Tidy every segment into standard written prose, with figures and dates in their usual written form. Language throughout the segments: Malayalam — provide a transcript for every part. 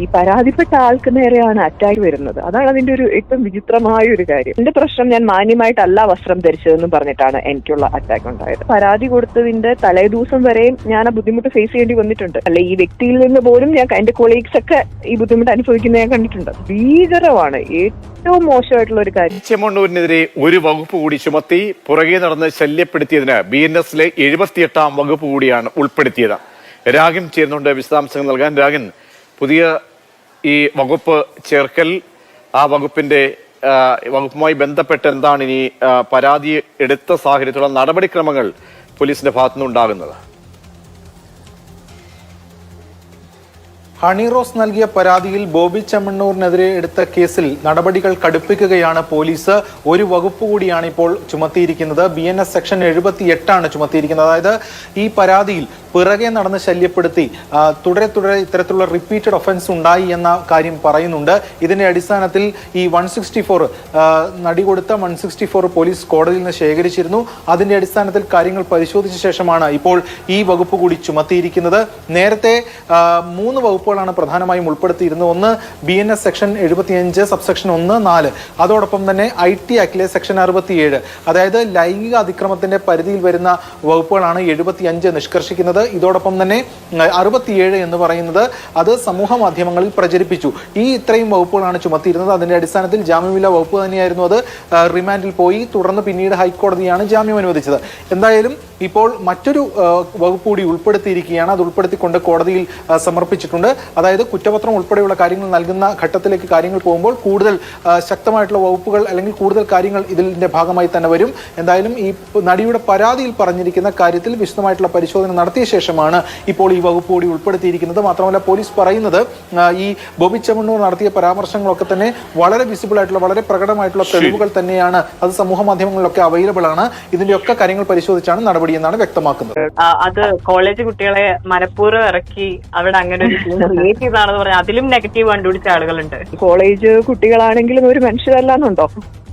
ഈ പരാതിപ്പെട്ട ആൾക്ക് നേരെയാണ് അറ്റാക്ക് വരുന്നത്. അതാണ് അതിന്റെ ഒരു ഏറ്റവും വിചിത്രമായ ഒരു കാര്യം. എന്റെ പ്രശ്നം ഞാൻ മാന്യമായിട്ടല്ല വസ്ത്രം ധരിച്ചതെന്നും പറഞ്ഞിട്ടാണ് എനിക്കുള്ള അറ്റാക്ക് ഉണ്ടായത്. പരാതി കൊടുത്തതിന്റെ തലേദിവസം വരെയും ഞാൻ ആ ബുദ്ധിമുട്ട് ഫേസ് ചെയ്യേണ്ടി വന്നിട്ടുണ്ട്. അല്ലെ ഈ വ്യക്തിയിൽ നിന്ന് പോലും ഞാൻ എന്റെ കൊളീഗ്സ് ഒക്കെ ഈ ബുദ്ധിമുട്ട് അനുഭവിക്കുന്നത് ഞാൻ കണ്ടിട്ടുണ്ട്. ഭീകരമാണ്, ഏറ്റവും മോശമായിട്ടുള്ള ഒരു കാര്യം. ചെമ്മണ്ണൂരിനെതിരെ ഒരു വകുപ്പ് കൂടി ചുമത്തി പുറകെ നടന്ന് ശല്യപ്പെടുത്തിയതിന് BNS-ലെ 78-ാം വകുപ്പ് കൂടിയാണ് ഉൾപ്പെടുത്തിയത്. രാഗിൻ ചേരുന്നുണ്ട് വിശദാംശങ്ങൾ നൽകാൻ. രാഗിൻ, പുതിയ ഈ വകുപ്പ് ചേർക്കൽ, ആ വകുപ്പുമായി ബന്ധപ്പെട്ട് എന്താണ് ഇനി പരാതി എടുത്ത സാഹചര്യത്തിലുള്ള നടപടിക്രമങ്ങൾ പോലീസിന്റെ ഭാഗത്തുനിന്നുണ്ടാകുന്നത്? ഹണി റോസ് നൽകിയ പരാതിയിൽ ബോബി ചെമ്മണ്ണൂരിനെതിരെ എടുത്ത കേസിൽ നടപടികൾ കടുപ്പിക്കുകയാണ് പോലീസ്. ഒരു വകുപ്പ് കൂടിയാണ് ഇപ്പോൾ ചുമത്തിയിരിക്കുന്നത്. BNS section 78 ചുമത്തിയിരിക്കുന്നത്. അതായത് ഈ പരാതിയിൽ പിറകെ നടന്ന് ശല്യപ്പെടുത്തി തുടരെ ഇത്തരത്തിലുള്ള റിപ്പീറ്റഡ് ഒഫൻസ് ഉണ്ടായി എന്ന കാര്യം പറയുന്നുണ്ട്. ഇതിന്റെ അടിസ്ഥാനത്തിൽ ഈ 164 നടി കൊടുത്ത 164 പോലീസ് കോടതിയിൽ നിന്ന് ശേഖരിച്ചിരുന്നു. അതിന്റെ അടിസ്ഥാനത്തിൽ കാര്യങ്ങൾ പരിശോധിച്ച ശേഷമാണ് ഇപ്പോൾ ഈ വകുപ്പ് കൂടി ചുമത്തിയിരിക്കുന്നത്. നേരത്തെ 3 വകുപ്പുകളാണ് പ്രധാനമായും ഉൾപ്പെടുത്തിയിരുന്നത്. ഒന്ന് BNS സെക്ഷൻ 75 സബ്സെക്ഷൻ 1, 4. അതോടൊപ്പം തന്നെ IT ആക്ടിലെ സെക്ഷൻ 67, അതായത് ലൈംഗിക അതിക്രമത്തിന്റെ പരിധിയിൽ വരുന്ന വകുപ്പുകളാണ് 75 നിഷ്കർഷിക്കുന്നത്. ഇതോടൊപ്പം തന്നെ 67 എന്ന് പറയുന്നത് അത് സമൂഹ മാധ്യമങ്ങളിൽ പ്രചരിപ്പിച്ചു. ഇത്രയും വകുപ്പുകളാണ് ചുമത്തിയിരുന്നത്. അതിന്റെ അടിസ്ഥാനത്തിൽ ജാമ്യമില്ലാ വകുപ്പ് തന്നെയായിരുന്നു അത്. റിമാൻഡിൽ പോയി, തുടർന്ന് പിന്നീട് ഹൈക്കോടതിയാണ് ജാമ്യം അനുവദിച്ചത്. എന്തായാലും ഇപ്പോൾ മറ്റൊരു വകുപ്പ് കൂടി ഉൾപ്പെടുത്തിയിരിക്കുകയാണ്. അത് ഉൾപ്പെടുത്തിക്കൊണ്ട് കോടതിയിൽ സമർപ്പിച്ചിട്ടുണ്ട്. അതായത് കുറ്റപത്രം ഉൾപ്പെടെയുള്ള കാര്യങ്ങൾ നൽകുന്ന ഘട്ടത്തിലേക്ക് കാര്യങ്ങൾ പോകുമ്പോൾ കൂടുതൽ ശക്തമായിട്ടുള്ള വകുപ്പുകൾ അല്ലെങ്കിൽ കൂടുതൽ കാര്യങ്ങൾ ഇതിന്റെ ഭാഗമായി തന്നെ വരും. എന്തായാലും ഈ നടിയുടെ പരാതിയിൽ പറഞ്ഞിരിക്കുന്ന കാര്യത്തിൽ വിശദമായിട്ടുള്ള പരിശോധന നടത്തിയ ശേഷമാണ് ഇപ്പോൾ ഈ വകുപ്പ് കൂടി ഉൾപ്പെടുത്തിയിരിക്കുന്നത്. മാത്രമല്ല പോലീസ് പറയുന്നത് ഈ ബോബി ചെമ്മണ്ണൂർ നടത്തിയ പരാമർശങ്ങളൊക്കെ തന്നെ വളരെ വിസിബിൾ ആയിട്ടുള്ള, വളരെ പ്രകടമായിട്ടുള്ള തെളിവുകൾ തന്നെയാണ്. അത് സമൂഹ മാധ്യമങ്ങളിലൊക്കെ അവൈലബിൾ ആണ്. ഇതിന്റെയൊക്കെ കാര്യങ്ങൾ പരിശോധിച്ചാണ് നടപടി എന്നാണ് വ്യക്തമാക്കുന്നത്. അത് കോളേജ് കുട്ടികളെ മനഃപൂർവ്വം ഇറക്കി അവിടെ അങ്ങനെ ഒരു ക്രിയേറ്റ് ചെയ്താണെന്ന് പറഞ്ഞാൽ അതിലും നെഗറ്റീവ് കണ്ടുപിടിച്ച ആളുകളുണ്ട്. കോളേജ് കുട്ടികളാണെങ്കിലും ഒരു മനുഷ്യരല്ലാന്നുണ്ടോ?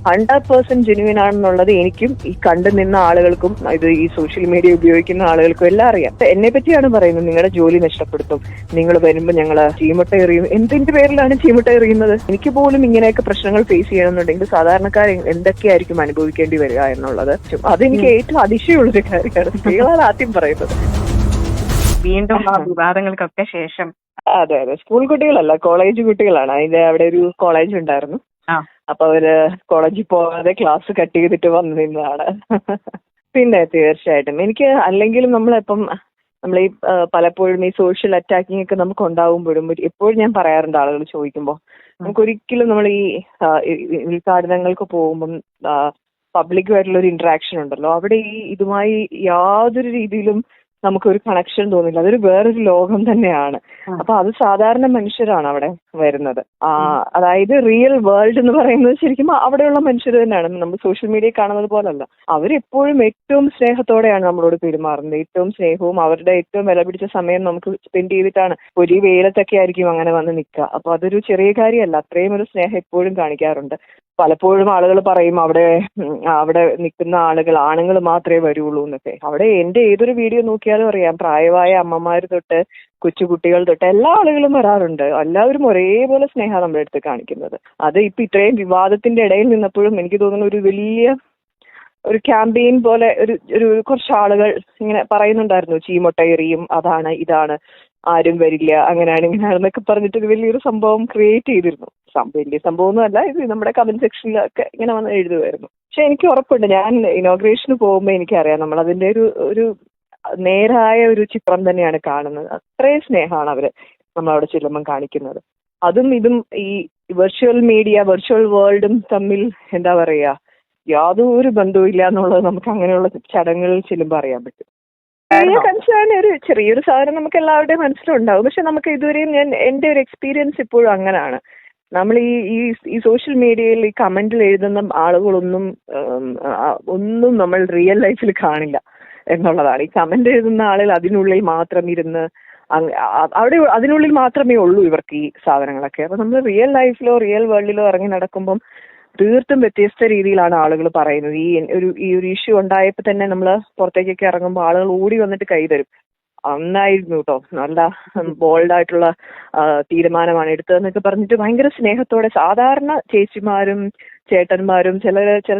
100% ജെന്യുവിൻ ആണെന്നുള്ളത് എനിക്കും ഈ കണ്ടു നിന്ന ആളുകൾക്കും ഇത് ഈ സോഷ്യൽ മീഡിയ ഉപയോഗിക്കുന്ന ആളുകൾക്കും എല്ലാം അറിയാം. എന്നെ പറ്റിയാണ് പറയുന്നത്, നിങ്ങളുടെ ജോലി നഷ്ടപ്പെടുത്തും, നിങ്ങൾ വരുമ്പോൾ ഞങ്ങള് ചീമുട്ട എറിയും. എന്തിന്റെ പേരിലാണ് ചീമുട്ട എറിയുന്നത്? എനിക്ക് പോലും ഇങ്ങനെയൊക്കെ പ്രശ്നങ്ങൾ ഫേസ് ചെയ്യണമെന്നുണ്ടെങ്കിൽ സാധാരണക്കാർ എന്തൊക്കെയായിരിക്കും അനുഭവിക്കേണ്ടി വരിക എന്നുള്ളത് അതെനിക്ക് ഏറ്റവും അതിശയമുള്ളൊരു കാര്യമാണ്. സ്ത്രീകളാണ് ആദ്യം പറയുന്നത്. വീണ്ടും ആ വിവാദങ്ങൾക്കൊക്കെ ശേഷം അതെ, സ്കൂൾ കുട്ടികളല്ല, കോളേജ് കുട്ടികളാണ്. അതിന്റെ അവിടെ ഒരു കോളേജ് ഉണ്ടായിരുന്നു. അപ്പൊ അവര് കോളേജിൽ പോകാതെ ക്ലാസ് കട്ട് ചെയ്തിട്ട് വന്നു നിന്നതാണ്. പിന്നെ തീർച്ചയായിട്ടും എനിക്ക് അല്ലെങ്കിലും നമ്മൾ ഈ പലപ്പോഴും ഈ സോഷ്യൽ അറ്റാക്കിംഗ് ഒക്കെ നമുക്ക് ഉണ്ടാവുമ്പോഴും എപ്പോഴും ഞാൻ പറയാറുണ്ട്, ആളുകൾ ചോദിക്കുമ്പോൾ നമുക്കൊരിക്കലും നമ്മൾ ഈ ഉദ്ഘാടനങ്ങൾക്ക് പോകുമ്പം പബ്ലിക്കുമായിട്ടുള്ള ഒരു ഇന്ററാക്ഷൻ ഉണ്ടല്ലോ, അവിടെ ഇതുമായി യാതൊരു രീതിയിലും നമുക്കൊരു കണക്ഷൻ തോന്നില്ല. അതൊരു വേറൊരു ലോകം തന്നെയാണ്. അപ്പൊ അത് സാധാരണ മനുഷ്യരാണ് അവിടെ വരുന്നത്. അതായത് റിയൽ വേൾഡ് എന്ന് പറയുന്നത് ശരിക്കും അവിടെയുള്ള മനുഷ്യർ തന്നെയാണ്. നമ്മൾ സോഷ്യൽ മീഡിയ കാണുന്നത് പോലല്ല. അവരെപ്പോഴും ഏറ്റവും സ്നേഹത്തോടെയാണ് നമ്മളോട് പെരുമാറുന്നത്. ഏറ്റവും സ്നേഹവും അവരുടെ ഏറ്റവും വില പിടിച്ച സമയം നമുക്ക് സ്പെൻഡ് ചെയ്തിട്ടാണ്. ഒരു വെയിലത്തൊക്കെ ആയിരിക്കും അങ്ങനെ വന്ന് നിൽക്കുക. അപ്പൊ അതൊരു ചെറിയ കാര്യമല്ല. അത്രയും ഒരു സ്നേഹം എപ്പോഴും കാണിക്കാറുണ്ട്. പലപ്പോഴും ആളുകൾ പറയും അവിടെ നിൽക്കുന്ന ആണുങ്ങൾ മാത്രമേ വരുള്ളൂ എന്നൊക്കെ. അവിടെ എന്റെ ഏതൊരു വീഡിയോ നോക്കിയാലും അറിയാം, പ്രായമായ അമ്മമാർ തൊട്ട് കൊച്ചുകുട്ടികൾ തൊട്ട് എല്ലാ ആളുകളും വരാറുണ്ട്. എല്ലാവരും ഒരേപോലെ സ്നേഹം നമ്മുടെ അടുത്ത് കാണിക്കുന്നത്. അത് ഇപ്പൊ ഇത്രയും വിവാദത്തിന്റെ ഇടയിൽ നിന്നപ്പോഴും എനിക്ക് തോന്നുന്നു ഒരു വലിയ ഒരു ക്യാമ്പയിൻ പോലെ ഒരു കുറച്ച് ആളുകൾ ഇങ്ങനെ പറയുന്നുണ്ടായിരുന്നു, ചീമൊട്ട എറിയും, അതാണ് ഇതാണ്, ആരും വരില്ല, അങ്ങനെയാണ് ഇങ്ങനെയാണെന്നൊക്കെ പറഞ്ഞിട്ട് ഒരു വലിയൊരു സംഭവം ക്രിയേറ്റ് ചെയ്തിരുന്നു. വലിയ സംഭവമൊന്നും അല്ല ഇത്. നമ്മുടെ കമന്റ് സെക്ഷനിലൊക്കെ ഇങ്ങനെ വന്ന് എഴുതുമായിരുന്നു. പക്ഷെ എനിക്ക് ഉറപ്പുണ്ട്, ഞാൻ ഇനോഗ്രേഷന് പോകുമ്പോൾ എനിക്കറിയാം നമ്മളതിന്റെ ഒരു നേരായ ഒരു ചിത്രം തന്നെയാണ് കാണുന്നത്. അത്രയും സ്നേഹമാണ് അവര് നമ്മളവിടെ ചെല്ലുമ്പം കാണിക്കുന്നത്. അതും ഇതും ഈ വെർച്വൽ മീഡിയ, വെർച്വൽ വേൾഡും തമ്മിൽ എന്താ പറയാ, യാതൊരു ബന്ധവും ഇല്ല എന്നുള്ളത് നമുക്ക് അങ്ങനെയുള്ള ചടങ്ങുകളിൽ ചെല്ലുമ്പോൾ അറിയാൻ പറ്റും. കൺസേൺ ഒരു ചെറിയൊരു സാധനം നമുക്ക് എല്ലാവരുടെയും മനസ്സിലുണ്ടാവും. പക്ഷെ നമുക്ക് ഇതുവരെയും എന്റെ ഒരു എക്സ്പീരിയൻസ് ഇപ്പോഴും അങ്ങനെയാണ്. നമ്മൾ ഈ സോഷ്യൽ മീഡിയയിൽ ഈ കമന്റിൽ എഴുതുന്ന ആളുകളൊന്നും നമ്മൾ റിയൽ ലൈഫിൽ കാണില്ല എന്നുള്ളതാണ്. ഈ കമന്റ് എഴുതുന്ന ആളുകൾ അതിനുള്ളിൽ മാത്രം ഇരുന്ന് അവിടെ അതിനുള്ളിൽ മാത്രമേ ഉള്ളൂ ഇവർക്ക് ഈ സാധനങ്ങളൊക്കെ. അപ്പൊ നമ്മൾ റിയൽ ലൈഫിലോ റിയൽ വേൾഡിലോ ഇറങ്ങി നടക്കുമ്പം തീർത്തും വ്യത്യസ്ത രീതിയിലാണ് ആളുകൾ പറയുന്നത്. ഈ ഒരു ഇഷ്യൂ ഉണ്ടായപ്പോൾ തന്നെ നമ്മൾ പുറത്തേക്കൊക്കെ ഇറങ്ങുമ്പോൾ ആളുകൾ ഓടി വന്നിട്ട് കൈ തരും. അന്നായിരുന്നു കേട്ടോ, നല്ല ബോൾഡായിട്ടുള്ള തീരുമാനമാണ് എടുത്തതെന്നൊക്കെ പറഞ്ഞിട്ട് ഭയങ്കര സ്നേഹത്തോടെ, സാധാരണ ചേച്ചിമാരും ചേട്ടന്മാരും ചില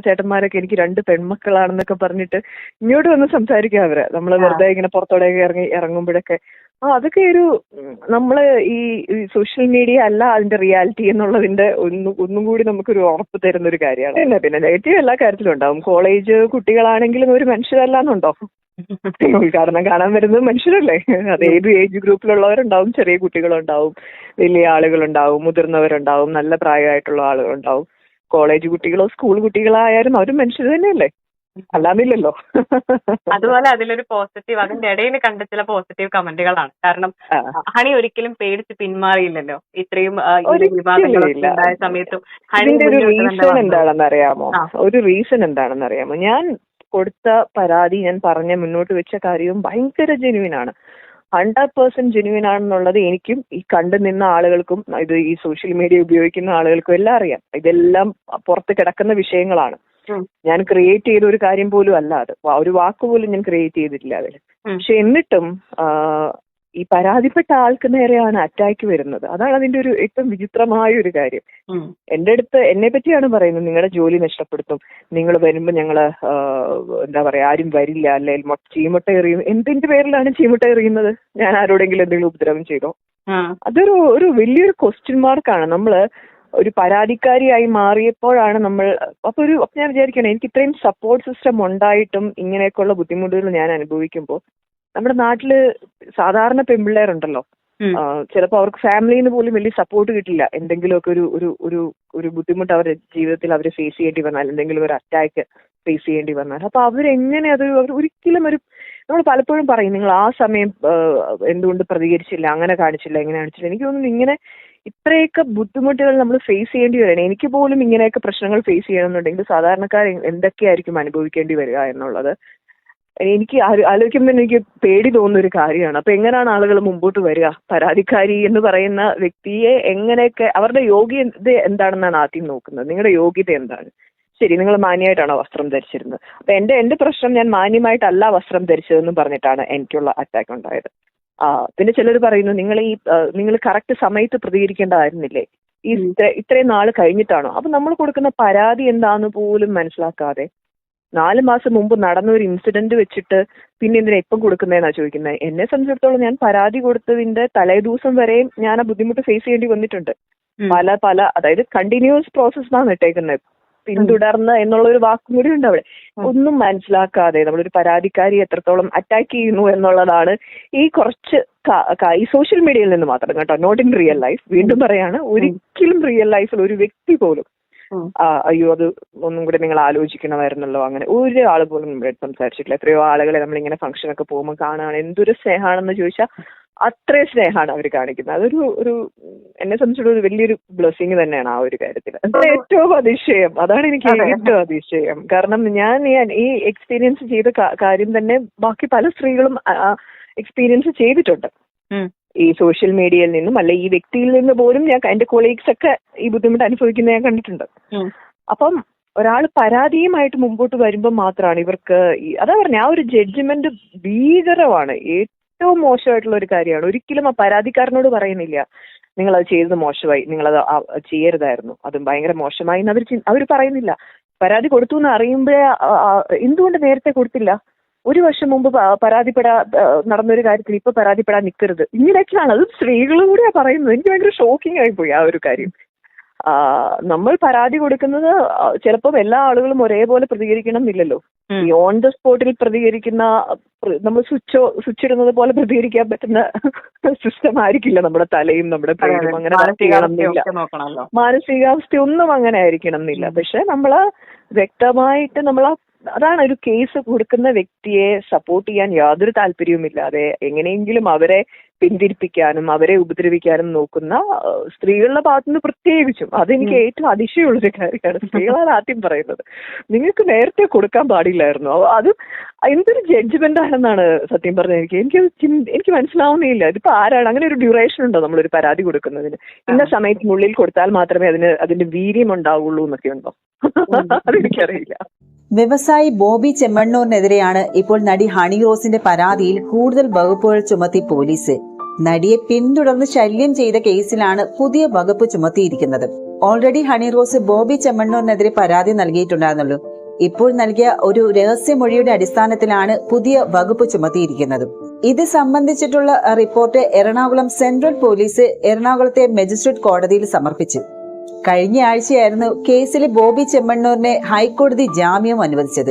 ചേട്ടന്മാരൊക്കെ എനിക്ക് 2 പെൺമക്കളാണെന്നൊക്കെ പറഞ്ഞിട്ട് ഇങ്ങോട്ട് വന്ന് സംസാരിക്കാം അവര്, നമ്മള് വെറുതെ ഇങ്ങനെ പുറത്തോടെയൊക്കെ ഇറങ്ങുമ്പോഴൊക്കെ. അതൊക്കെ നമ്മള് ഈ സോഷ്യൽ മീഡിയ അല്ല അതിന്റെ റിയാലിറ്റി എന്നുള്ളതിന്റെ ഒന്നും കൂടി നമുക്കൊരു ഉറപ്പ് തരുന്ന ഒരു കാര്യമാണ്. പിന്നെ നെഗറ്റീവ് എല്ലാ കാര്യത്തിലും ഉണ്ടാവും. കോളേജ് കുട്ടികളാണെങ്കിലും ഒരു മനുഷ്യരല്ലാന്നുണ്ടോ? ഉദ്ഘാടനം കാണാൻ വരുന്നത് മനുഷ്യരല്ലേ? അത് ഏത് ഏജ് ഗ്രൂപ്പിലുള്ളവരുണ്ടാവും, ചെറിയ കുട്ടികളുണ്ടാവും, വലിയ ആളുകളുണ്ടാവും, മുതിർന്നവരുണ്ടാവും, നല്ല പ്രായമായിട്ടുള്ള ആളുകളുണ്ടാവും. കോളേജ് കുട്ടികളോ സ്കൂൾ കുട്ടികളായാലും അവരും മനുഷ്യർ തന്നെയല്ലേ, അല്ലാന്നില്ലല്ലോ. അതുപോലെ അതിലൊരു പോസിറ്റീവ്, അതിന്റെ ഇടയിൽ കണ്ട ചില പോസിറ്റീവ് കമന്റുകളാണ്. കാരണം ഹണി ഒരിക്കലും പേടിച്ച് പിന്മാറിയില്ലല്ലോ, ഇത്രയും വിവാദങ്ങളൊക്കെ ഉണ്ടായ സമയത്തും. ഇതിന്റെ ഒരു റീസൺ എന്താണെന്നറിയാമോ? ഞാൻ കൊടുത്ത പരാതി, ഞാൻ മുന്നോട്ട് വെച്ച കാര്യവും ഭയങ്കര ജെന്യുവിനാണ്. 100% ജെന്യുവിൻ ആണെന്നുള്ളത് എനിക്കും ഈ കണ്ടു നിന്ന ആളുകൾക്കും ഇത് ഈ സോഷ്യൽ മീഡിയ ഉപയോഗിക്കുന്ന ആളുകൾക്കും എല്ലാം അറിയാം. ഇതെല്ലാം പുറത്ത് കിടക്കുന്ന വിഷയങ്ങളാണ്. ഞാൻ ക്രിയേറ്റ് ചെയ്ത ഒരു കാര്യം പോലും അല്ല അത്, ഒരു വാക്ക് പോലും ഞാൻ ക്രിയേറ്റ് ചെയ്തിട്ടില്ല അതിൽ. പക്ഷെ എന്നിട്ടും ഈ പരാതിപ്പെട്ട ആൾക്ക് നേരെയാണ് അറ്റാക്ക് വരുന്നത്. അതാണ് അതിന്റെ ഒരു ഏറ്റവും വിചിത്രമായ ഒരു കാര്യം. എന്റെ അടുത്ത് എന്നെ പറ്റിയാണ് പറയുന്നത്, നിങ്ങളുടെ ജോലി നഷ്ടപ്പെടുത്തും, നിങ്ങൾ വരുമ്പോൾ ഞങ്ങള് എന്താ പറയാ, ആരും വരില്ല, അല്ലെങ്കിൽ ചീമുട്ട എറിയും. എന്തിന്റെ പേരിലാണ് ചീമുട്ട എറിയുന്നത്? ഞാൻ ആരോടെങ്കിലും എന്തെങ്കിലും ഉപദ്രവം ചെയ്തോ? അതൊരു വലിയൊരു ക്വസ്റ്റ്യൻ മാർക്കാണ്. നമ്മള് ഒരു പരാതിക്കാരിയായി മാറിയപ്പോഴാണ് അപ്പൊ ഞാൻ വിചാരിക്കണം, എനിക്ക് ഇത്രയും സപ്പോർട്ട് സിസ്റ്റം ഉണ്ടായിട്ടും ഇങ്ങനെയൊക്കെയുള്ള ബുദ്ധിമുട്ടുകൾ ഞാൻ അനുഭവിക്കുമ്പോൾ, നമ്മുടെ നാട്ടില് സാധാരണ പെൺപിള്ളേരുണ്ടല്ലോ, ചിലപ്പോൾ അവർക്ക് ഫാമിലിയിൽ നിന്ന് പോലും വലിയ സപ്പോർട്ട് കിട്ടില്ല. എന്തെങ്കിലുമൊക്കെ ഒരു ബുദ്ധിമുട്ട് അവരുടെ ജീവിതത്തിൽ അവർ ഫേസ് ചെയ്യേണ്ടി വന്നാൽ, എന്തെങ്കിലും ഒരു അറ്റാക്ക് ഫേസ് ചെയ്യേണ്ടി വന്നാൽ, അപ്പൊ അവരെങ്ങനെ അവർ ഒരിക്കലും നമ്മൾ പലപ്പോഴും പറയും, നിങ്ങൾ ആ സമയം എന്തുകൊണ്ട് പ്രതികരിച്ചില്ല, അങ്ങനെ കാണിച്ചില്ല, ഇങ്ങനെ കാണിച്ചില്ല. എനിക്ക് തോന്നുന്നു ഇങ്ങനെ ഇത്രയൊക്കെ ബുദ്ധിമുട്ടുകൾ നമ്മൾ ഫേസ് ചെയ്യേണ്ടി വരണം. എനിക്ക് പോലും ഇങ്ങനെയൊക്കെ പ്രശ്നങ്ങൾ ഫേസ് ചെയ്യണമെന്നുണ്ടെങ്കിൽ സാധാരണക്കാർ എന്തൊക്കെയായിരിക്കും അനുഭവിക്കേണ്ടി വരിക എന്നുള്ളത് എനിക്ക് ആലോചിക്കുമ്പോൾ എനിക്ക് പേടി തോന്നുന്ന ഒരു കാര്യമാണ്. അപ്പൊ എങ്ങനെയാണ് ആളുകൾ മുമ്പോട്ട് വരിക? പരാതിക്കാരി എന്ന് പറയുന്ന വ്യക്തിയെ എങ്ങനെയൊക്കെ, അവരുടെ യോഗ്യത എന്താണെന്നാണ് ആദ്യം നോക്കുന്നത്. നിങ്ങളുടെ യോഗ്യത എന്താണ്? ശരി, നിങ്ങൾ മാന്യമായിട്ടാണോ വസ്ത്രം ധരിച്ചിരുന്നത്? അപ്പൊ എന്റെ പ്രശ്നം, ഞാൻ മാന്യമായിട്ടല്ല വസ്ത്രം ധരിച്ചതെന്ന് പറഞ്ഞിട്ടാണ് എനിക്കുള്ള അറ്റാക്ക് ഉണ്ടായത്. പിന്നെ ചിലർ പറയുന്നു, നിങ്ങൾ കറക്റ്റ് സമയത്ത് പ്രതികരിക്കേണ്ടതായിരുന്നില്ലേ, ഇത്രയും നാൾ കഴിഞ്ഞിട്ടാണോ? അപ്പൊ നമ്മൾ കൊടുക്കുന്ന പരാതി എന്താന്ന് പോലും മനസ്സിലാക്കാതെ 4 മാസം മുമ്പ് നടന്ന ഒരു ഇൻസിഡന്റ് വെച്ചിട്ട് പിന്നെ എന്തിനാ ഇപ്പം കൊടുക്കുന്നതെന്നാ ചോദിക്കുന്നത്. എന്നെ സംബന്ധിച്ചിടത്തോളം ഞാൻ പരാതി കൊടുത്തതിന്റെ തലേദിവസം വരെയും ഞാൻ ആ ബുദ്ധിമുട്ട് ഫേസ് ചെയ്യേണ്ടി വന്നിട്ടുണ്ട്. പല അതായത് കണ്ടിന്യൂസ് പ്രോസസ്സാണ് ഇട്ടേക്കുന്നത്, പിന്തുടർന്ന് എന്നുള്ള ഒരു വാക്കും കൂടി ഉണ്ട് അവിടെ. ഒന്നും മനസ്സിലാക്കാതെ നമ്മളൊരു പരാതിക്കാരി എത്രത്തോളം അറ്റാക്ക് ചെയ്യുന്നു എന്നുള്ളതാണ് ഈ കുറച്ച് ഈ സോഷ്യൽ മീഡിയയിൽ നിന്ന് മാത്രം കേട്ടോ, നോട്ട് ഇൻ റിയൽ ലൈഫ്. വീണ്ടും പറയാണ്, ഒരിക്കലും റിയൽ ലൈഫിൽ ഒരു വ്യക്തി പോലും അയ്യോ അത് ഒന്നും കൂടെ നിങ്ങൾ ആലോചിക്കണമായിരുന്നല്ലോ, അങ്ങനെ ഒരാൾ പോലും നമ്മുടെ സംസാരിച്ചിട്ടില്ല. എത്രയോ ആളുകളെ നമ്മളിങ്ങനെ ഫംഗ്ഷനൊക്കെ പോകുമ്പോൾ കാണുകയാണ്, എന്തൊരു സ്നേഹമാണെന്ന് ചോദിച്ചാൽ അത്രയും സ്നേഹമാണ് അവർ കാണിക്കുന്നത്. അതൊരു എന്നെ സംബന്ധിച്ചിടത്തോളം ഒരു വലിയൊരു ബ്ലെസ്സിങ് തന്നെയാണ് ആ ഒരു കാര്യത്തിൽ. ഏറ്റവും അതിശയം അതാണ് എനിക്ക് ഏറ്റവും അതിശയം. കാരണം ഞാൻ ഈ എക്സ്പീരിയൻസ് ചെയ്ത കാര്യം തന്നെ ബാക്കി പല സ്ത്രീകളും എക്സ്പീരിയൻസ് ചെയ്തിട്ടുണ്ട്. ഈ സോഷ്യൽ മീഡിയയിൽ നിന്നും അല്ല, ഈ വ്യക്തിയിൽ നിന്ന് പോലും ഞാൻ എന്റെ കൊളീഗ്സ് ഒക്കെ ഈ ബുദ്ധിമുട്ട് അനുഭവിക്കുന്നത് ഞാൻ കണ്ടിട്ടുണ്ട്. അപ്പം ഒരാൾ പരാതിയുമായിട്ട് മുമ്പോട്ട് വരുമ്പോൾ മാത്രമാണ് ഇവർക്ക് അതാ പറഞ്ഞ ആ ഒരു ജഡ്ജ്മെന്റ് ഭീകരമാണ്. ഏറ്റവും മോശമായിട്ടുള്ള ഒരു കാര്യമാണ്. ഒരിക്കലും ആ പരാതിക്കാരനോട് പറയുന്നില്ല നിങ്ങളത് ചെയ്തത് മോശമായി, നിങ്ങളത് ചെയ്യരുതായിരുന്നു, അതും ഭയങ്കര മോശമായി എന്ന് അവർ പറയുന്നില്ല. പരാതി കൊടുത്തു എന്ന് അറിയുമ്പോഴേ എന്തുകൊണ്ട് നേരത്തെ കൊടുത്തില്ല, 1 വർഷം മുമ്പ് നടന്നൊരു കാര്യത്തിൽ ഇപ്പൊ പരാതിപ്പെടാൻ നിൽക്കരുത്, ഇങ്ങനെയൊക്കെയാണ്. അത് സ്ത്രീകളും കൂടെയാ പറയുന്നത്. എനിക്ക് ഭയങ്കര ഷോക്കിംഗ് ആയിപ്പോയി ആ ഒരു കാര്യം. നമ്മൾ പരാതി കൊടുക്കുന്നത് ചിലപ്പോൾ എല്ലാ ആളുകളും ഒരേപോലെ പ്രതികരിക്കണം എന്നില്ലല്ലോ. ഈ ഓൺ ദ സ്പോട്ടിൽ പ്രതികരിക്കുന്ന, നമ്മൾ സ്വിച്ച് ഇടുന്നത് പോലെ പ്രതികരിക്കാൻ പറ്റുന്ന സിസ്റ്റം ആയിരിക്കില്ല നമ്മുടെ തലയും നമ്മുടെ ബ്രെയിനും. അങ്ങനെ മാനസികാവസ്ഥ ഒന്നും അങ്ങനെ ആയിരിക്കണം എന്നില്ല. പക്ഷെ നമ്മള് വ്യക്തമായിട്ട് അതാണ് ഒരു കേസ് കൊടുക്കുന്ന വ്യക്തിയെ സപ്പോർട്ട് ചെയ്യാൻ യാതൊരു താല്പര്യവുമില്ലാതെ എങ്ങനെയെങ്കിലും അവരെ പിന്തിരിപ്പിക്കാനും അവരെ ഉപദ്രവിക്കാനും നോക്കുന്ന സ്ത്രീകളുടെ ഭാഗത്തുനിന്ന് പ്രത്യേകിച്ചും അതെനിക്ക് ഏറ്റവും അതിശയമുള്ളൊരു കാര്യമാണ്. സ്ത്രീകളാണ് ആദ്യം പറയുന്നത് നിങ്ങൾക്ക് നേരത്തെ കൊടുക്കാൻ പാടില്ലായിരുന്നു. അത് എന്തൊരു ജഡ്ജ്മെന്റ് ആണെന്നാണ് സത്യം പറഞ്ഞത്. എനിക്ക് മനസ്സിലാവുന്നില്ല. ഇതിപ്പോ ആരാണ് അങ്ങനെ ഒരു ഡ്യൂറേഷൻ ഉണ്ടോ നമ്മളൊരു പരാതി കൊടുക്കുന്നതിന്? ഇന്ന സമയത്തിനുള്ളിൽ കൊടുത്താൽ മാത്രമേ അതിന്റെ വീര്യം ഉണ്ടാവുള്ളൂ എന്നൊക്കെ ഉണ്ടോ? അതെനിക്കറിയില്ല. വ്യവസായി ബോബി ചെമ്മണ്ണൂരിനെതിരെയാണ് ഇപ്പോൾ നടി ഹണി റോസിന്റെ പരാതിയിൽ കൂടുതൽ വകുപ്പുകൾ ചുമത്തി പോലീസ്. നടിയെ പിന്തുടർന്ന് ശല്യം ചെയ്ത കേസിലാണ് പുതിയ വകുപ്പ് ചുമത്തിയിരിക്കുന്നത്. ഓൾറെഡി ഹണി റോസ് ബോബി ചെമ്മണ്ണൂരിനെതിരെ പരാതി നൽകിയിട്ടുണ്ടായിരുന്നുള്ളൂ. ഇപ്പോൾ നൽകിയ ഒരു രഹസ്യമൊഴിയുടെ അടിസ്ഥാനത്തിലാണ് പുതിയ വകുപ്പ് ചുമത്തിയിരിക്കുന്നത്. ഇത് സംബന്ധിച്ചിട്ടുള്ള റിപ്പോർട്ട് എറണാകുളം സെൻട്രൽ പോലീസ് എറണാകുളത്തെ മജിസ്ട്രേറ്റ് കോടതിയിൽ സമർപ്പിച്ചു. കഴിഞ്ഞ ആഴ്ചയായിരുന്നു കേസിലെ ബോബി ചെമ്മണ്ണൂരിനെ ഹൈക്കോടതി ജാമ്യം അനുവദിച്ചത്.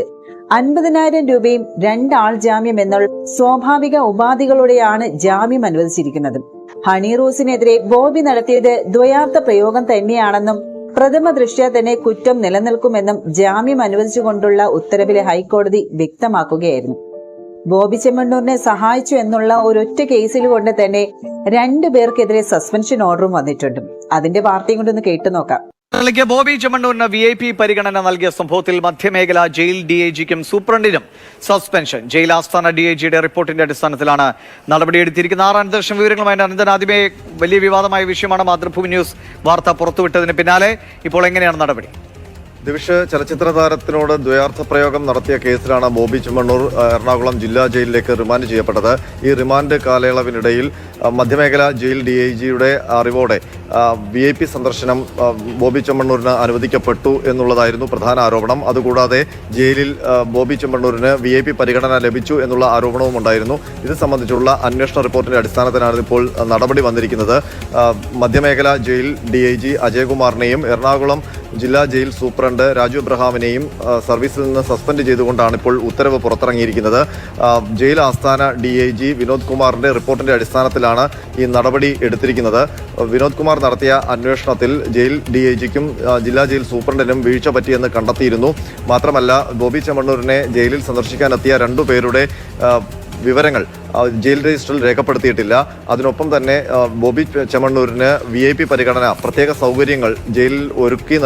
50,000 രൂപയും 2 ആൾ ജാമ്യം എന്നുള്ള സ്വാഭാവിക ഉപാധികളോടെയാണ് ജാമ്യം അനുവദിച്ചിരിക്കുന്നത്. ഹണി റോസിനെതിരെ ബോബി നടത്തിയത് ദ്വയാർത്ഥ പ്രയോഗം തന്നെയാണെന്നും പ്രഥമ ദൃഷ്ട്യാ തന്നെ കുറ്റം നിലനിൽക്കുമെന്നും ജാമ്യം അനുവദിച്ചുകൊണ്ടുള്ള ഉത്തരവിലെ ഹൈക്കോടതി വ്യക്തമാക്കുകയായിരുന്നു. ബോബി ചെമ്മണ്ണൂരിനെ സഹായിച്ചു എന്നുള്ള ഒരൊറ്റ കേസിൽ കൊണ്ട് തന്നെ 2 പേർക്കെതിരെ സസ്പെൻഷൻ ഓർഡറും വന്നിട്ടുണ്ട്. അതിന്റെ വാർത്തയും കൊണ്ടൊന്ന് കേട്ടു നോക്കാം. ബോബി ചെമ്മണ്ണൂരിന് VIP പരിഗണന നൽകിയ സംഭവത്തിൽ മധ്യമേഖല ജയിൽ DIGക്കും സൂപ്രണ്ടിനും സസ്പെൻഷൻ. ജയിൽ ആസ്ഥാന DIGയുടെ റിപ്പോർട്ടിന്റെ അടിസ്ഥാനത്തിലാണ് നടപടിയെടുത്തിരിക്കുന്നത്. അനന്തരം വിവരങ്ങളുമായി അനന്തൻ, ആദ്യമേ വലിയ വിവാദമായ വിഷയമാണ് മാതൃഭൂമി ന്യൂസ് വാർത്ത പുറത്തുവിട്ടതിന് പിന്നാലെ ഇപ്പോൾ എങ്ങനെയാണ് നടപടി? ദിവിഷ്, ചലച്ചിത്ര താരത്തിനോട് ദ്വയാർത്ഥ പ്രയോഗം നടത്തിയ കേസിലാണ് ബോബി ചെമ്മണ്ണൂർ എറണാകുളം ജില്ലാ ജയിലിലേക്ക് റിമാൻഡ് ചെയ്യപ്പെട്ടത്. ഈ റിമാൻഡ് കാലയളവിനിടയിൽ മധ്യമേഖല ജയിൽ DIGയുടെ അറിവോടെ VIP സന്ദർശനം ബോബി ചെമ്മണ്ണൂരിന് അനുവദിക്കപ്പെട്ടു എന്നുള്ളതായിരുന്നു പ്രധാന ആരോപണം. അതുകൂടാതെ ജയിലിൽ ബോബി ചെമ്മണ്ണൂരിന് VIP പരിഗണന ലഭിച്ചു എന്നുള്ള ആരോപണവും ഉണ്ടായിരുന്നു. ഇത് സംബന്ധിച്ചുള്ള അന്വേഷണ റിപ്പോർട്ടിന്റെ അടിസ്ഥാനത്തിലാണ് ഇപ്പോൾ നടപടി വന്നിരിക്കുന്നത്. മധ്യമേഖല ജയിൽ DIG അജയകുമാറിനെയും എറണാകുളം ജില്ലാ ജയിൽ സൂപ്രണ്ട് രാജു എബ്രഹാമിനെയും സർവീസിൽ നിന്ന് സസ്പെൻഡ് ചെയ്തുകൊണ്ടാണ് ഇപ്പോൾ ഉത്തരവ് പുറത്തിറങ്ങിയിരിക്കുന്നത്. ജയിൽ ആസ്ഥാന DIG വിനോദ് കുമാറിന്റെ റിപ്പോർട്ടിന്റെ അടിസ്ഥാനത്തിലാണ് ഈ നടപടി എടുത്തിരിക്കുന്നത്. വിനോദ് കുമാർ നടത്തിയ അന്വേഷണത്തിൽ ജയിൽ DIGക്കും ജില്ലാ ജയിൽ സൂപ്രണ്ടിനും വീഴ്ച പറ്റിയെന്ന് കണ്ടെത്തിയിരുന്നു. മാത്രമല്ല, ബോബി ചെമ്മണ്ണൂരിനെ ജയിലിൽ സന്ദർശിക്കാനെത്തിയ 2 പേരുടെ വിവരങ്ങൾ ജയിൽ രജിസ്റ്ററിൽ രേഖപ്പെടുത്തിയിട്ടില്ല. അതിനൊപ്പം തന്നെ ബോബി ചെമ്മണ്ണൂരിന് VIP പരിഗണന, പ്രത്യേക സൗകര്യങ്ങൾ ജയിലിൽ ഒരുക്കി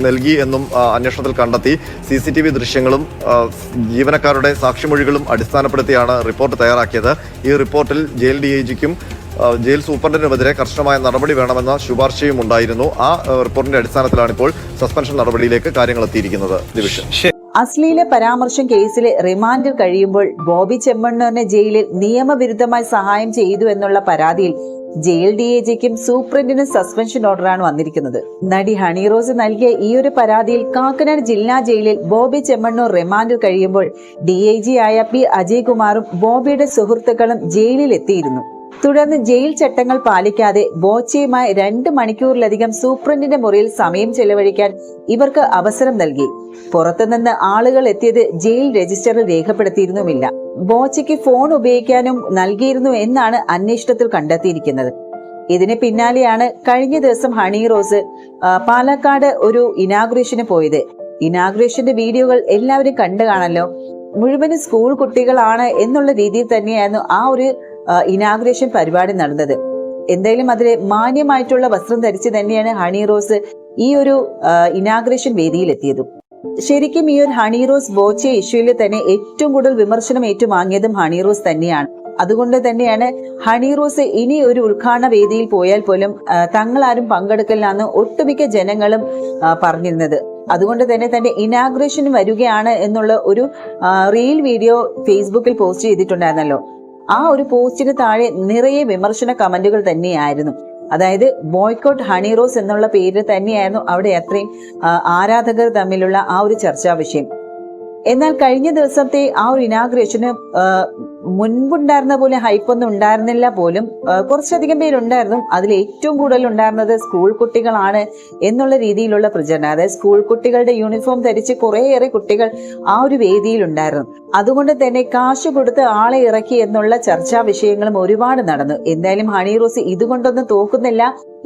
നൽകി എന്നും അന്വേഷണത്തിൽ കണ്ടെത്തി. CCTV ദൃശ്യങ്ങളും ജീവനക്കാരുടെ സാക്ഷിമൊഴികളും അടിസ്ഥാനപ്പെടുത്തിയാണ് റിപ്പോർട്ട് തയ്യാറാക്കിയത്. ഈ റിപ്പോർട്ടിൽ ജയിൽ DIGക്കും ജയിൽ സൂപ്രണ്ടിനുമെതിരെ കർശനമായ നടപടി വേണമെന്ന ശുപാർശയും ഉണ്ടായിരുന്നു. ആ റിപ്പോർട്ടിന്റെ അടിസ്ഥാനത്തിലാണ് ഇപ്പോൾ സസ്പെൻഷൻ നടപടിയിലേക്ക് കാര്യങ്ങൾ എത്തിയിരിക്കുന്നത്. ദിവിഷൻ, അശ്ലീല പരാമർശം കേസിൽ റിമാൻഡിൽ കഴിയുമ്പോൾ ബോബി ചെമ്മണ്ണൂരിനെ ജയിലിൽ നിയമവിരുദ്ധമായി സഹായം ചെയ്തു എന്നുള്ള പരാതിയിൽ ജയിൽ DIGക്കും സൂപ്രണ്ടിനും സസ്പെൻഷൻ ഓർഡറാണ് വന്നിരിക്കുന്നത്. നടി ഹണി റോസ് നൽകിയ ഈ ഒരു പരാതിയിൽ കാക്കനാട് ജില്ലാ ജയിലിൽ ബോബി ചെമ്മണ്ണൂർ റിമാൻഡിൽ കഴിയുമ്പോൾ DIG ആയ P അജയ്കുമാറും ബോബിയുടെ സുഹൃത്തുക്കളും ജയിലിൽ എത്തിയിരുന്നു. തുടർന്ന് ജയിൽ ചട്ടങ്ങൾ പാലിക്കാതെ ബോച്ചയുമായി 2 മണിക്കൂറിലധികം സൂപ്രണ്ടിന്റെ മുറിയിൽ സമയം ചെലവഴിക്കാൻ ഇവർക്ക് അവസരം നൽകി. പുറത്തുനിന്ന് ആളുകൾ എത്തിയത് ജയിൽ രജിസ്റ്ററിൽ രേഖപ്പെടുത്തിയിരുന്നുമില്ല. ബോച്ചയ്ക്ക് ഫോൺ ഉപയോഗിക്കാനും നൽകിയിരുന്നു എന്നാണ് അന്വേഷണത്തിൽ കണ്ടെത്തിയിരിക്കുന്നത്. ഇതിന് പിന്നാലെയാണ് കഴിഞ്ഞ ദിവസം ഹണി റോസ് പാലക്കാട് ഒരു ഇനാഗുറേഷന് പോയത്. ഇനാഗുറേഷന്റെ വീഡിയോകൾ എല്ലാവരും കണ്ടു കാണല്ലോ. മുഴുവനും സ്കൂൾ കുട്ടികളാണ് എന്നുള്ള രീതിയിൽ തന്നെയായിരുന്നു ആ ഒരു ഇനാഗുറേഷൻ പരിപാടി നടന്നത്. എന്തായാലും അതിലെ മാന്യമായിട്ടുള്ള വസ്ത്രം ധരിച്ച് തന്നെയാണ് ഹണി റോസ് ഈ ഒരു ഇനാഗുറേഷൻ വേദിയിലെത്തിയതും. ശരിക്കും ഈ ഒരു ഹണി റോസ് ബോച്ചെ ഇഷ്യൂയിൽ തന്നെ ഏറ്റവും കൂടുതൽ വിമർശനം ഏറ്റുവാങ്ങിയതും ഹണി റോസ് തന്നെയാണ്. അതുകൊണ്ട് തന്നെയാണ് ഹണി റോസ് ഇനി ഒരു ഉദ്ഘാടന വേദിയിൽ പോയാൽ പോലും തങ്ങളാരും പങ്കെടുക്കില്ലെന്ന് ഒട്ടുമിക്ക ജനങ്ങളും പറഞ്ഞിരുന്നത്. അതുകൊണ്ട് തന്നെ തന്റെ ഇനാഗുറേഷൻ വരികയാണ് എന്നുള്ള ഒരു റീൽ വീഡിയോ ഫേസ്ബുക്കിൽ പോസ്റ്റ് ചെയ്തിട്ടുണ്ടായിരുന്നല്ലോ. ആ ഒരു പോസ്റ്റിന് താഴെ നിറയെ വിമർശന കമന്റുകൾ തന്നെയായിരുന്നു. അതായത് ബോയ്ക്കോട്ട് ഹണി റോസ് എന്നുള്ള പേര് തന്നെയായിരുന്നു അവിടെ അത്രയും ആരാധകർ തമ്മിലുള്ള ആ ഒരു ചർച്ചാ വിഷയം. എന്നാൽ കഴിഞ്ഞ ദിവസത്തെ ആ ഒരു ഇനാഗുറേഷന് മുൻപുണ്ടായിരുന്ന പോലെ ഹൈപ്പൊന്നും ഉണ്ടായിരുന്നില്ല പോലും. കുറച്ചധികം പേരുണ്ടായിരുന്നു. അതിൽ ഏറ്റവും കൂടുതൽ ഉണ്ടായിരുന്നത് സ്കൂൾ കുട്ടികളാണ് എന്നുള്ള രീതിയിലുള്ള പ്രചരണം. അതായത് സ്കൂൾ കുട്ടികളുടെ യൂണിഫോം ധരിച്ച് കുറേയേറെ കുട്ടികൾ ആ ഒരു വേദിയിൽ ഉണ്ടായിരുന്നു. അതുകൊണ്ട് തന്നെ കാശ് കൊടുത്ത് ആളെ ഇറക്കി എന്നുള്ള ചർച്ചാ വിഷയങ്ങളും ഒരുപാട് നടന്നു. എന്തായാലും ഹണി റോസ് ഇതുകൊണ്ടൊന്നും തോക്കുന്നില്ല.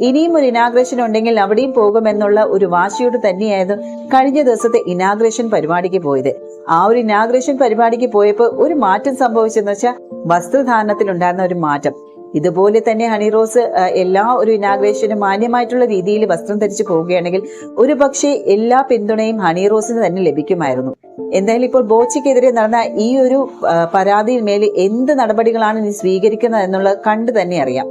ഇനിയും ഒരു ഇനാഗ്രേഷൻ ഉണ്ടെങ്കിൽ അവിടെയും പോകുമെന്നുള്ള ഒരു വാശിയോട് തന്നെയായിരുന്നു കഴിഞ്ഞ ദിവസത്തെ ഇനാഗ്രേഷൻ പരിപാടിക്ക് പോയത്. ആ ഒരു ഇനാഗ്രേഷൻ പരിപാടിക്ക് പോയപ്പോൾ ഒരു മാറ്റം സംഭവിച്ചെന്ന് വെച്ചാൽ വസ്ത്രധാരണത്തിൽ ഉണ്ടായിരുന്ന ഒരു മാറ്റം. ഇതുപോലെ തന്നെ ഹണി റോസ് എല്ലാ ഒരു ഇനാഗ്രേഷനും മാന്യമായിട്ടുള്ള രീതിയിൽ വസ്ത്രം ധരിച്ചു പോവുകയാണെങ്കിൽ ഒരു പക്ഷേ എല്ലാ പിന്തുണയും ഹണി റോസിന് തന്നെ ലഭിക്കുമായിരുന്നു. എന്തായാലും ഇപ്പോൾ ബോച്ചയ്ക്കെതിരെ നടന്ന ഈ ഒരു പരാതിയിൽ മേലെ എന്ത് നടപടികളാണ് ഇനി സ്വീകരിക്കുന്നത് എന്നുള്ളത് കണ്ടു തന്നെ അറിയാം.